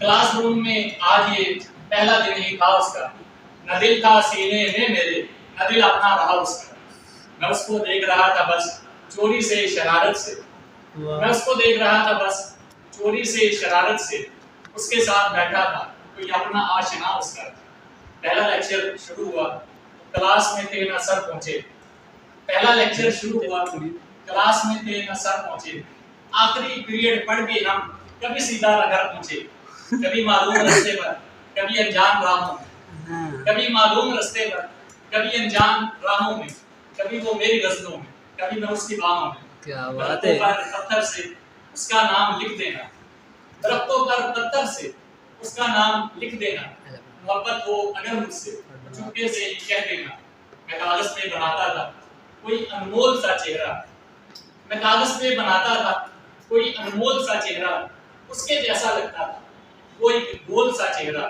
Classroom में आज ये पहला दिन ही था उसका। न दिल था सीने में मेरे, न दिल अपना रहा उसका। मैं उसको देख रहा था बस चोरी से शरारत से, मैं उसको देख रहा था बस चोरी से शरारत से। उसके साथ बैठा था कोई अपना आशना उसका। पहला लेक्चर शुरू हुआ, क्लास में थे ना सर पहुंचे। पहला लेक्चर शुरू हुआ, क्लास में थे ना सर पहुंचे। आखिरी पीरियड पढ़ के हम कभी सीधा घर पहुंचे। कभी मालूम रास्ते पर, कभी अनजान राहों में, कभी मालूम रास्ते पर, कभी अनजान राहों में, कभी वो मेरी गजलों में, कभी मैं उसकी बाहों में। क्या बात है। पत्थर से उसका नाम लिख देना, दरख्तों पर पत्थर से उसका नाम लिख देना। मोहब्बत हो अगर मुझसे चुपके से ही कह देना। मैं कागज पे बनाता था कोई अनमोल सा चेहरा, मैं कागज पे बनाता था कोई अनमोल सा चेहरा। उसके जैसा लगता था कोई गोल सा चेहरा।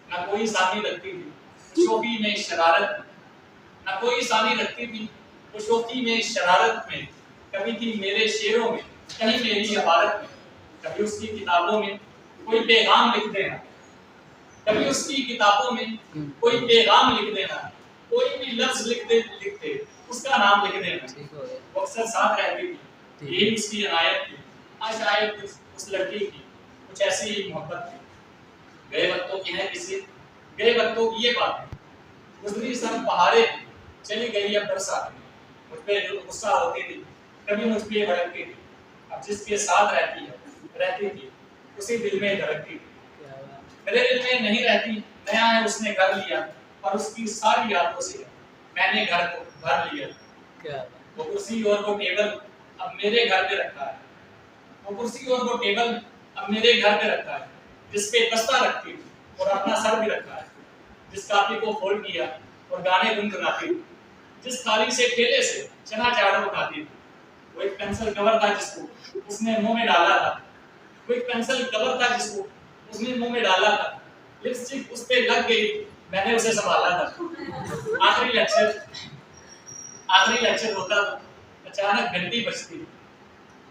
ना कोई साथी लगती थी शोखी में शरारत में, ना कोई साथी लगती थी वो शोखी में शरारत में। कभी थी मेरे शेरों में, कहीं मेरी इबारत में। कभी उसकी किताबों में कोई पैगाम लिख देना, कभी उसकी किताबों में कोई पैगाम लिख देना। कोई भी लफ्ज लिखते उसका नाम लिख देना। वो अक्सर साथ रहती थी, यही उसकी अनायत थी। आज शायद उस लड़की की कुछ ऐसी ही मोहब्बत थी। गए वक्तों की है किसी, गए वक्तों की ये बात है। गुजरी सब बहारें चली गई अब बरसात। मुझ पे जो गुस्सा होती थी कभी मुझ पे भड़कती थी। अब जिसके साथ रहती थी उसी दिल में धड़कती थी। मेरे दिल में नहीं रहती, नया है उसने घर लिया और उसकी सारी यादों से मैंने घर को भर लिया। वो कुर्सी और वो टेबल अब मेरे घर पे रखा है, वो कुर्सी और वो टेबल अब मेरे घर पे रखा है। जिस पे बस्ता रखती थी और अपना सर भी रखा है। जिस कापी को फोल्ड किया और गाने गुनगुनाती थी, जिस थाली से ठेले से चना चावल उठाती थी। वो एक पेंसिल कवर था जिसको उसने मुंह में डाला था, वो एक पेंसिल कवर था जिसको उसने मुंह में डाला था। लिपस्टिक उस पे लग गई, मैंने उसे संभाला था। आखिरी लेक्चर होता तो अचानक घंटी बजती थी।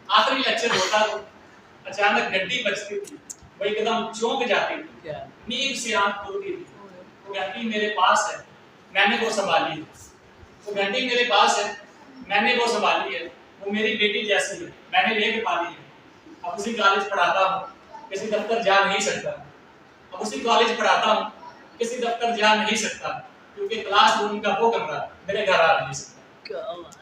आखिरी लेक्चर होता तो अचानक घंटी बजती थी। वो एकदम चौंक जाती थी, नींद से आंख खुलती थी। वो घंटी मेरे पास है, मैंने वो संभाली है। वो घंटी मेरे पास है, मैंने वो संभाली है। वो मेरी बेटी जैसी है, मैंने लेके पाली है। अब उसी कॉलेज पढ़ाता हूँ, किसी दफ्तर जा नहीं सकता। अब उसी कॉलेज पढ़ाता हूँ, किसी दफ्तर जा नहीं सकता, क्योंकि क्लासरूम का वो कमरा मेरे घर आ नहीं सकता।